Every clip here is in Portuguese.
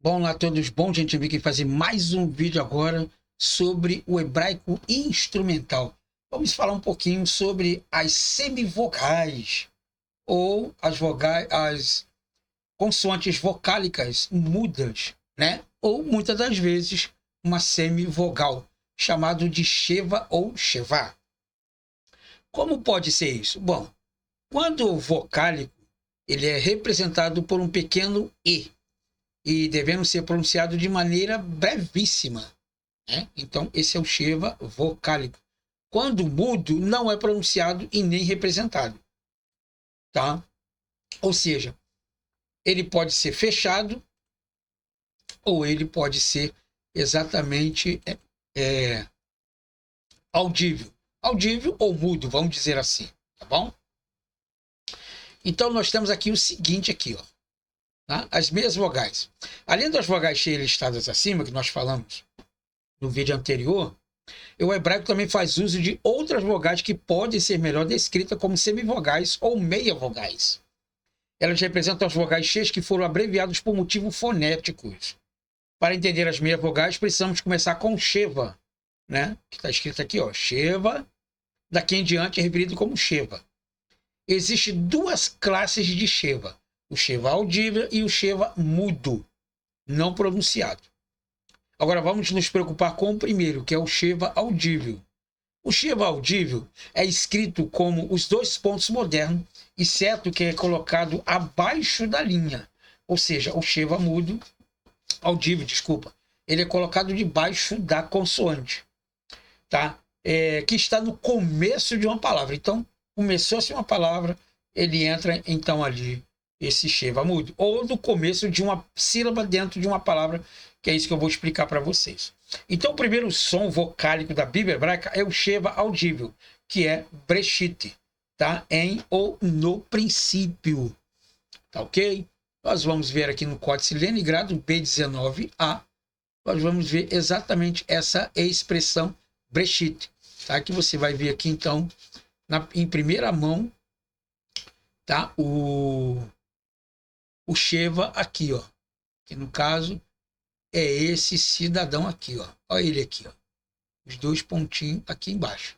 Bom lá a todos, bom gente, eu vim aqui fazer mais um vídeo agora sobre o hebraico instrumental. Vamos falar um pouquinho sobre as semivogais ou as consoantes vocálicas mudas, né? Ou muitas das vezes uma semivogal, chamado de sheva ou shevá. Como pode ser isso? Bom, quando o vocálico ele é representado por um pequeno e devendo ser pronunciado de maneira brevíssima, né? Então, esse é o sheva vocálico. Quando mudo, não é pronunciado e nem representado, tá? Ou seja, ele pode ser fechado ou ele pode ser exatamente audível. Audível ou mudo, vamos dizer assim, tá bom? Então, nós temos aqui o seguinte aqui, ó. Tá? As meias vogais. Além das vogais cheias listadas acima, que nós falamos no vídeo anterior, o hebraico também faz uso de outras vogais que podem ser melhor descritas como semivogais ou meia-vogais. Elas representam as vogais cheias que foram abreviadas por motivos fonéticos. Para entender as meia-vogais, precisamos começar com sheva, né? Que está escrito aqui, ó, sheva, daqui em diante é referido como sheva. Existem duas classes de sheva, o sheva audível e o sheva mudo, não pronunciado. Agora vamos nos preocupar com o primeiro, que é o sheva audível. O sheva audível é escrito como os dois pontos modernos, exceto que é colocado abaixo da linha. Ou seja, o sheva mudo, audível, desculpa, ele é colocado debaixo da consoante, tá? Que está no começo de uma palavra. Então, começou-se uma palavra, ele entra então ali, esse sheva mudo. Ou no começo de uma sílaba dentro de uma palavra, que é isso que eu vou explicar para vocês. Então, o primeiro som vocálico da Bíblia hebraica é o sheva audível, que é breshit, tá? Em ou no princípio, tá ok? Nós vamos ver aqui no Códice Leningrado, B19a, nós vamos ver exatamente essa expressão breshit, tá? Que você vai ver aqui, então, em primeira mão, tá? O sheva aqui, ó, que no caso é esse cidadão aqui, ó. Olha ele aqui, ó. Os dois pontinhos aqui embaixo,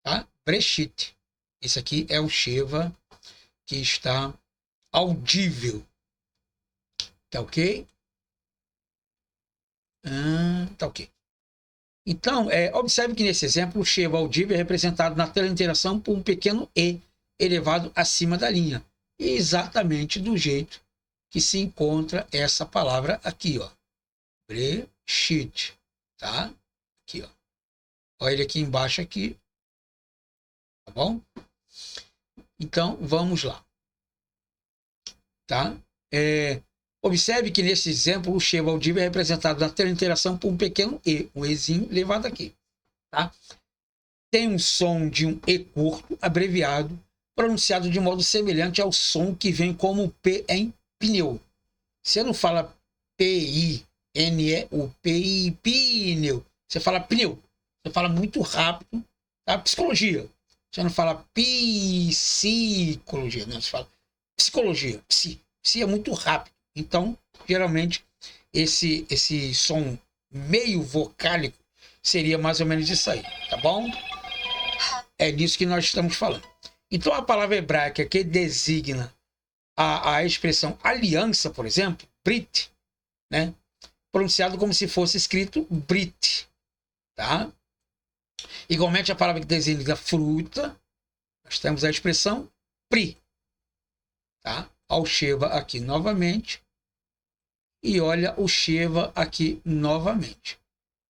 tá? Breshit. Esse aqui é o sheva que está audível. Tá ok? Tá ok. Então, observe que nesse exemplo o sheva audível é representado na teleinteração por um pequeno e elevado acima da linha. Exatamente do jeito que se encontra essa palavra aqui, ó. Breshit, tá? Aqui, ó. Olha ele aqui embaixo aqui, tá bom? Então, vamos lá, tá? Observe que nesse exemplo o sheva audível é representado na teleinteração por um pequeno e, um ezinho levado aqui, tá? Tem um som de um e curto, abreviado, pronunciado de modo semelhante ao som que vem como P em pneu. Você não fala P-I-N-E-U, P-I, pneu. Você fala pneu. Você fala muito rápido, tá? Psicologia. Você não fala psicologia, não. Você fala psicologia, psi. Psi é muito rápido. Então, geralmente, esse som meio vocálico seria mais ou menos isso aí, tá bom? É disso que nós estamos falando. Então, a palavra hebraica que designa a expressão aliança, por exemplo, Brit, né? Pronunciado como se fosse escrito Brit, tá? Igualmente, a palavra que designa fruta, nós temos a expressão Pri, tá? Ao sheva aqui novamente. E olha o sheva aqui novamente.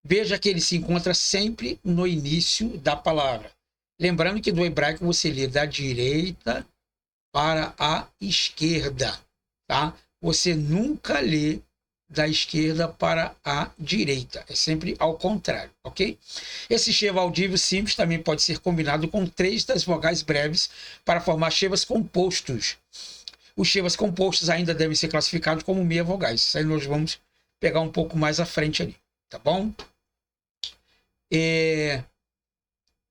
Veja que ele se encontra sempre no início da palavra. Lembrando que do hebraico você lê da direita para a esquerda, tá? Você nunca lê da esquerda para a direita. É sempre ao contrário, ok? Esse sheva audível simples também pode ser combinado com 3 das vogais breves para formar shevas compostos. Os shevas compostos ainda devem ser classificados como meia-vogais. Isso aí nós vamos pegar um pouco mais à frente ali, tá bom? E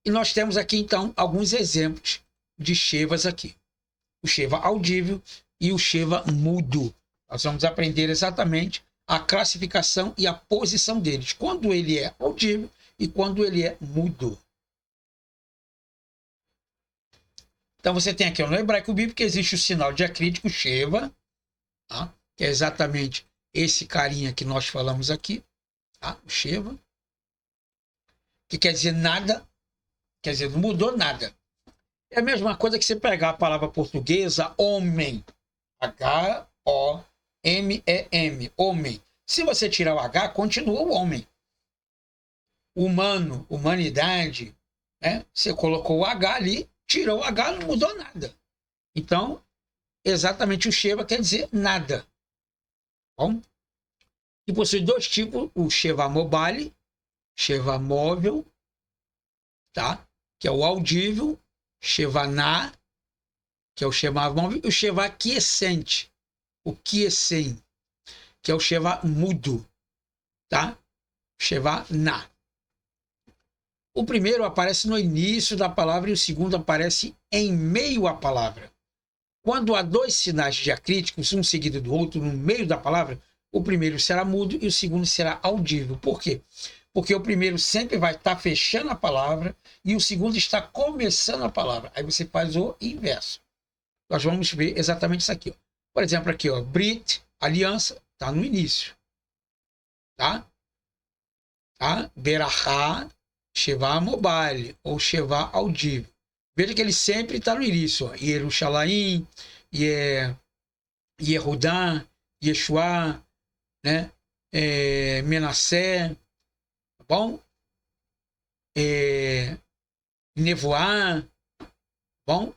nós temos aqui, então, alguns exemplos de shevas aqui. O sheva audível e o sheva mudo. Nós vamos aprender exatamente a classificação e a posição deles, quando ele é audível e quando ele é mudo. Então você tem aqui no hebraico bíblico que existe o sinal diacrítico Sheva, tá? Que é exatamente esse carinha que nós falamos aqui, tá? O Sheva, que quer dizer nada, quer dizer, não mudou nada. É a mesma coisa que você pegar a palavra portuguesa homem, H-O-M-E-M, homem. Se você tirar o H, continua o homem. Humano, humanidade, né? Você colocou o H ali, tirou o H, não mudou nada. Então, exatamente o Sheva quer dizer nada. Bom? E possui dois tipos, o Sheva mobile, Sheva móvel, tá? Que é o audível, Sheva na, que é o Sheva móvel, e o Sheva quiescente, o quiescem, que é o Sheva mudo, tá? Sheva na. O primeiro aparece no início da palavra e o segundo aparece em meio à palavra. Quando há dois sinais diacríticos, um seguido do outro, no meio da palavra, o primeiro será mudo e o segundo será audível. Por quê? Porque o primeiro sempre vai estar fechando a palavra e o segundo está começando a palavra. Aí você faz o inverso. Nós vamos ver exatamente isso aqui. Ó. Por exemplo, aqui, ó, Brit, aliança, está no início. Tá? Tá? Berachá, Sheva mobile ou Sheva audível. Veja que ele sempre está no início. Ó. Yerushalayim, Yehudá, Yeshua, né? Menassé, tá bom? Nevoá, tá bom?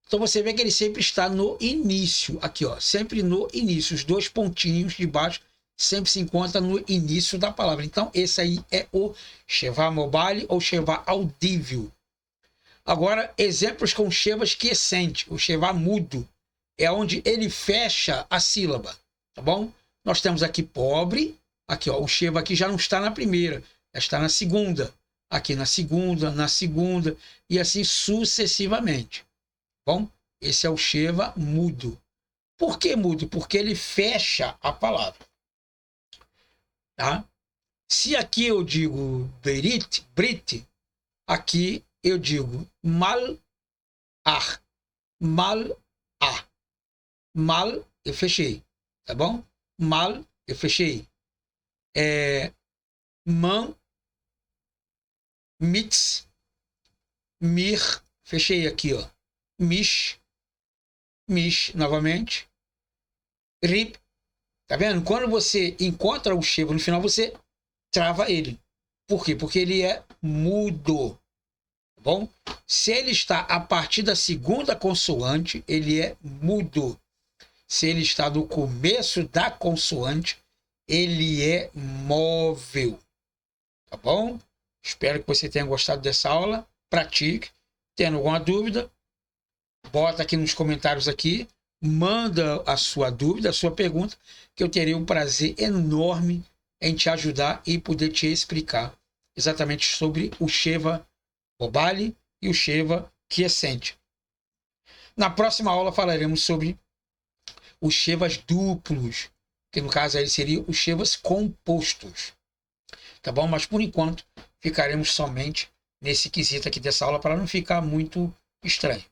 Então você vê que ele sempre está no início, aqui ó, sempre no início, os dois pontinhos de baixo sempre se encontram no início da palavra. Então esse aí é o Sheva mobile ou Sheva audível. Agora, exemplos com Shevas quiescente, o Sheva mudo, é onde ele fecha a sílaba, tá bom? Nós temos aqui pobre, aqui ó, o Sheva aqui já não está na primeira, já está na segunda, aqui na segunda, e assim sucessivamente. Bom, esse é o Sheva mudo. Por que mudo? Porque ele fecha a palavra. Tá? Se aqui eu digo berit, brit, aqui eu digo mal ar, mal a. Mal eu fechei, tá bom? Mal eu fechei. Man, mitz, mir, fechei aqui, ó. Mish, novamente. Rib, tá vendo? Quando você encontra o Sheva no final, você trava ele. Por quê? Porque ele é mudo. Tá bom? Se ele está a partir da segunda consoante, ele é mudo. Se ele está no começo da consoante, ele é móvel. Tá bom? Espero que você tenha gostado dessa aula. Pratique. Tendo alguma dúvida, bota aqui nos comentários aqui, manda a sua dúvida, a sua pergunta, que eu terei um prazer enorme em te ajudar e poder te explicar exatamente sobre o Sheva mobile e o Sheva quiescente. Na próxima aula falaremos sobre os Shevas duplos, que no caso aí seriam os Shevas compostos. Tá bom? Mas por enquanto ficaremos somente nesse quesito aqui dessa aula para não ficar muito estranho.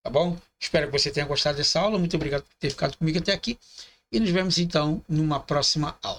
Tá bom? Espero que você tenha gostado dessa aula. Muito obrigado por ter ficado comigo até aqui. E nos vemos então numa próxima aula.